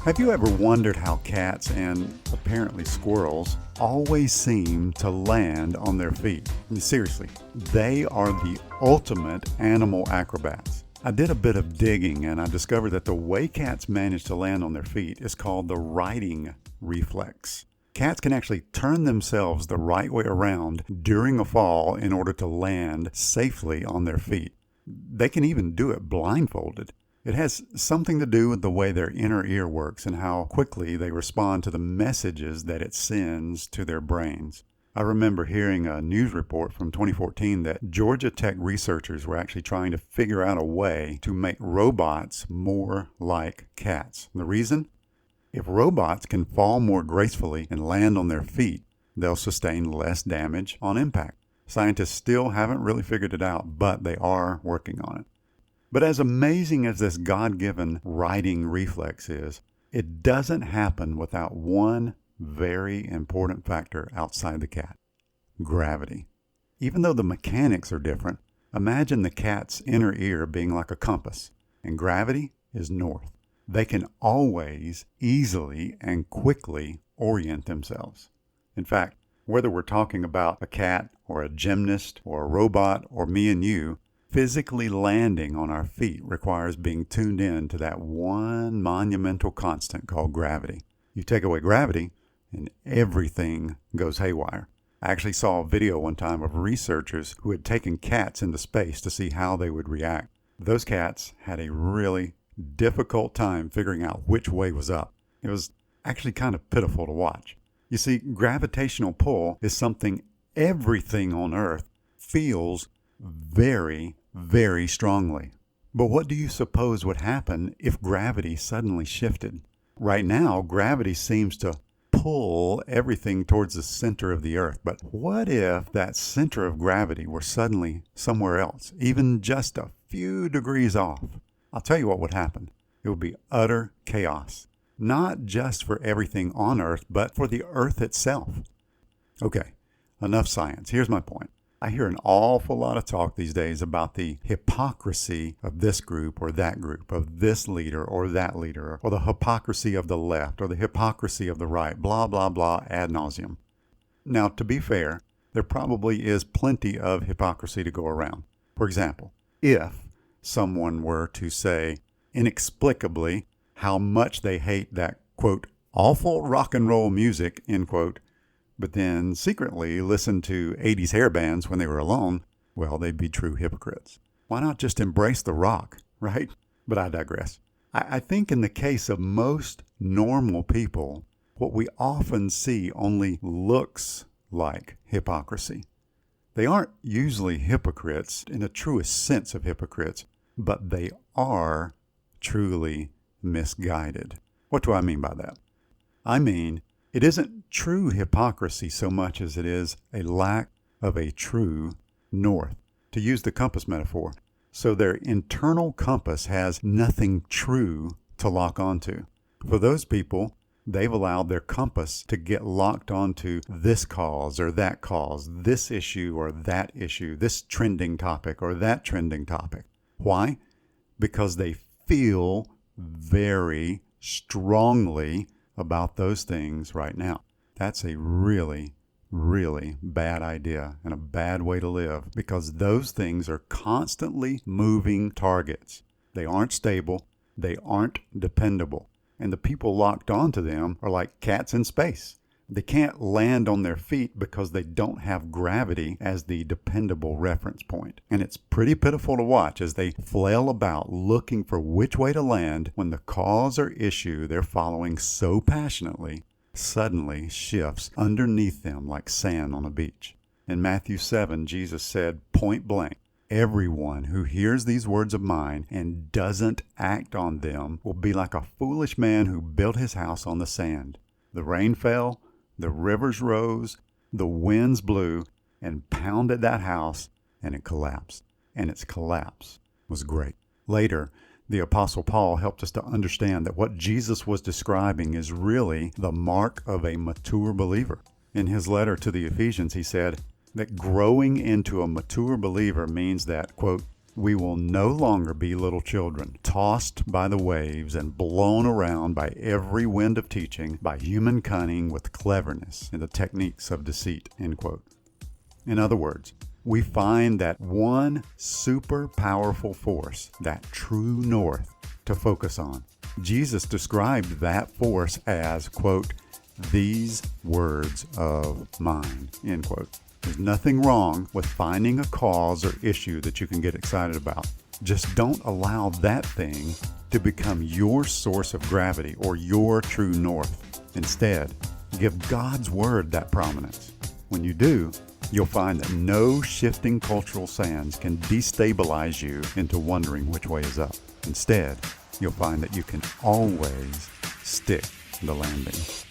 Have you ever wondered how cats and apparently squirrels always seem to land on their feet? I mean, seriously, they are the ultimate animal acrobats. I did a bit of digging and I discovered that the way cats manage to land on their feet is called the riding reflex. Cats can actually turn themselves the right way around during a fall in order to land safely on their feet. They can even do it blindfolded. It has something to do with the way their inner ear works and how quickly they respond to the messages that it sends to their brains. I remember hearing a news report from 2014 that Georgia Tech researchers were actually trying to figure out a way to make robots more like cats. The reason? If robots can fall more gracefully and land on their feet, they'll sustain less damage on impact. Scientists still haven't really figured it out, but they are working on it. But as amazing as this God-given riding reflex is, it doesn't happen without one very important factor outside the cat: gravity. Even though the mechanics are different, imagine the cat's inner ear being like a compass, and gravity is north. They can always easily and quickly orient themselves. In fact, whether we're talking about a cat or a gymnast or a robot or me and you, physically landing on our feet requires being tuned in to that one monumental constant called gravity. You take away gravity and everything goes haywire. I actually saw a video one time of researchers who had taken cats into space to see how they would react. Those cats had a really difficult time figuring out which way was up. It was actually kind of pitiful to watch. You see, gravitational pull is something everything on Earth feels very, very strongly. But what do you suppose would happen if gravity suddenly shifted? Right now, gravity seems to pull everything towards the center of the Earth. But what if that center of gravity were suddenly somewhere else, even just a few degrees off? I'll tell you what would happen. It would be utter chaos. Not just for everything on Earth, but for the Earth itself. Okay, enough science. Here's my point. I hear an awful lot of talk these days about the hypocrisy of this group or that group, of this leader or that leader, or the hypocrisy of the left or the hypocrisy of the right, blah, blah, blah, ad nauseum. Now, to be fair, there probably is plenty of hypocrisy to go around. For example, if someone were to say inexplicably how much they hate that, quote, awful rock and roll music, end quote, but then secretly listen to 80s hair bands when they were alone, well, they'd be true hypocrites. Why not just embrace the rock, right? But I digress. I think in the case of most normal people, what we often see only looks like hypocrisy. They aren't usually hypocrites in the truest sense of hypocrites, but they are truly misguided. What do I mean by that? I mean, it isn't true hypocrisy so much as it is a lack of a true north, to use the compass metaphor. So their internal compass has nothing true to lock onto. For those people, they've allowed their compass to get locked onto this cause or that cause, this issue or that issue, this trending topic or that trending topic. Why? Because they feel very strongly about those things right now. That's a really, really bad idea and a bad way to live, because those things are constantly moving targets. They aren't stable. They aren't dependable. And the people locked onto them are like cats in space. They can't land on their feet because they don't have gravity as the dependable reference point. And it's pretty pitiful to watch as they flail about looking for which way to land when the cause or issue they're following so passionately suddenly shifts underneath them like sand on a beach. In Matthew 7, Jesus said point blank, "Everyone who hears these words of mine and doesn't act on them will be like a foolish man who built his house on the sand. The rain fell, the rivers rose, the winds blew, and pounded that house, and it collapsed. And its collapse was great." Later, the Apostle Paul helped us to understand that what Jesus was describing is really the mark of a mature believer. In his letter to the Ephesians, he said that growing into a mature believer means that, quote, We will no longer be little children, tossed by the waves and blown around by every wind of teaching, by human cunning with cleverness and the techniques of deceit, end quote. In other words, we find that one super powerful force, that true north, to focus on. Jesus described that force as, quote, these words of mine, end quote. There's nothing wrong with finding a cause or issue that you can get excited about. Just don't allow that thing to become your source of gravity or your true north. Instead, give God's word that prominence. When you do, you'll find that no shifting cultural sands can destabilize you into wondering which way is up. Instead, you'll find that you can always stick the landing.